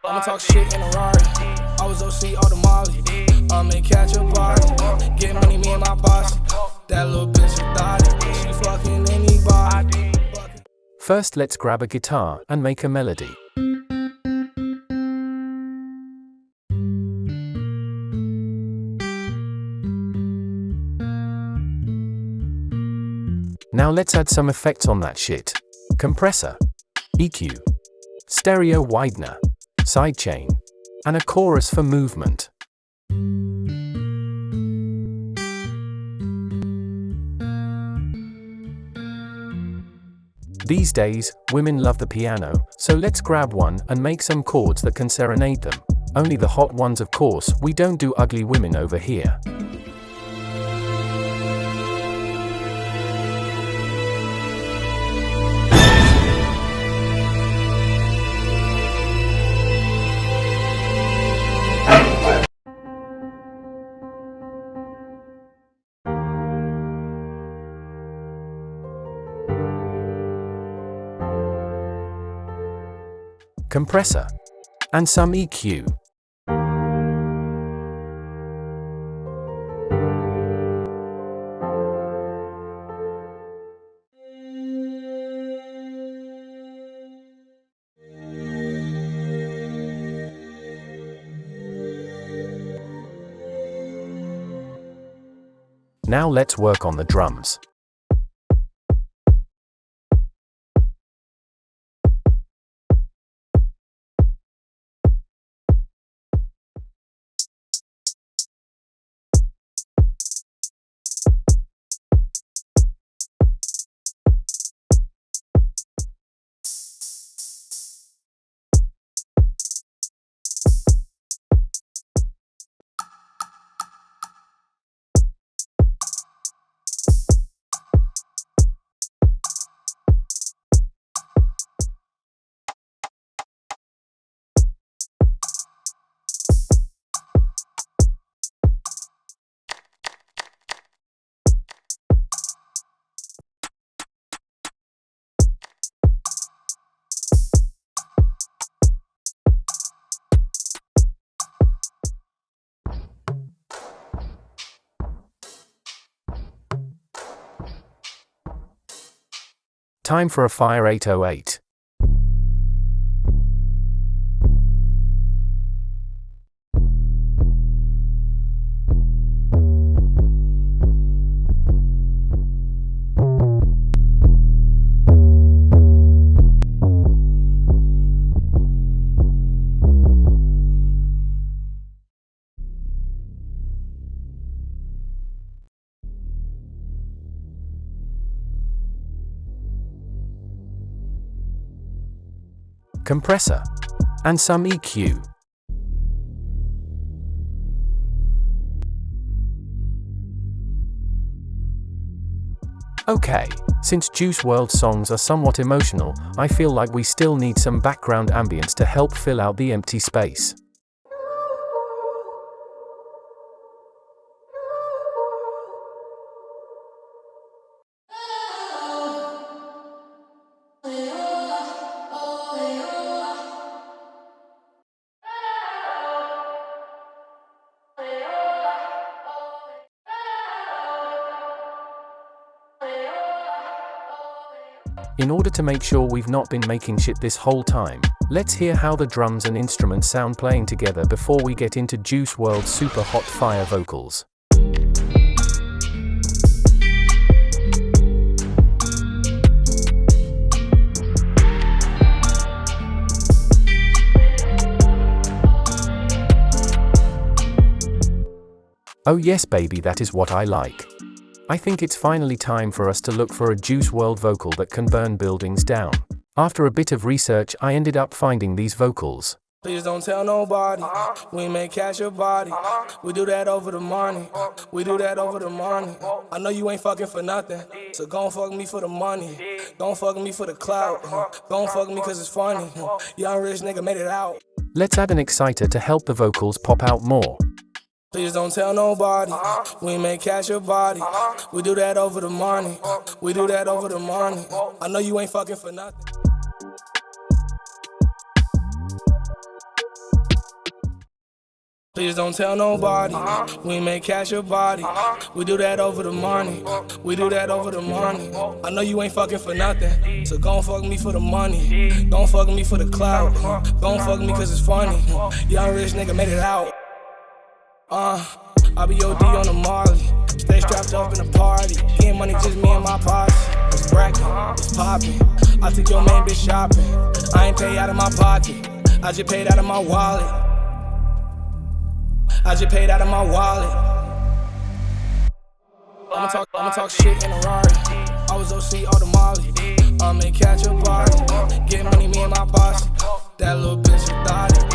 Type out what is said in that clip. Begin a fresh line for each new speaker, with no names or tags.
I'ma talk shit in a Rari. I was OC all the Molly. I'ma catch a body. Get money, me and my boss. That little bitch a thotty. She fucking anybody.
First, let's grab a guitar and make a melody. Now let's add some effects on that shit. Compressor, EQ, stereo widener, sidechain, and a chorus for movement. These days, women love the piano, so let's grab one and make some chords that can serenade them. Only the hot ones, of course, we don't do ugly women over here. Compressor, and some EQ. Now let's work on the drums. Time for a Fire 808. Compressor, and some EQ. Okay, since Juicewrld songs are somewhat emotional, I feel like we still need some background ambience to help fill out the empty space. In order to make sure we've not been making shit this whole time, let's hear how the drums and instruments sound playing together before we get into Juicewrld's super hot fire vocals. Oh yes baby, that is what I like. I think it's finally time for us to look for a Juicewrld vocal that can burn buildings down. After a bit of research, I ended up finding these vocals.
Please don't tell nobody. We may catch your body. We do that over the money. We do that over the money. I know you ain't fucking for nothing, so gon' fuck me for the money. Don't fuck me for the clout. Don't fuck me cause it's funny. Young rich nigga made it out.
Let's add an exciter to help the vocals pop out more.
Please don't tell nobody. We may catch your body. We do that over the money. We do that over the money. I know you ain't fucking for nothing. Please don't tell nobody. We make cash your body. We do that over the money. We do that over the money. I know you ain't fucking for nothing, so gon' fuck me for the money. Don't fuck me for the clout. Don't fuck me cause it's funny. Young rich nigga made it out. I be OD on the Marley. Stay strapped up in the party. Getting money just me and my posse. It's bracket, it's poppin'. I took your main bitch shopping. I ain't pay out of my pocket. I just paid out of my wallet. I just paid out of my wallet. I'ma talk shit in a Rari. I was OC all the Molly. I'ma catch a body. Get money, me and my boss. That little bitch a thotty.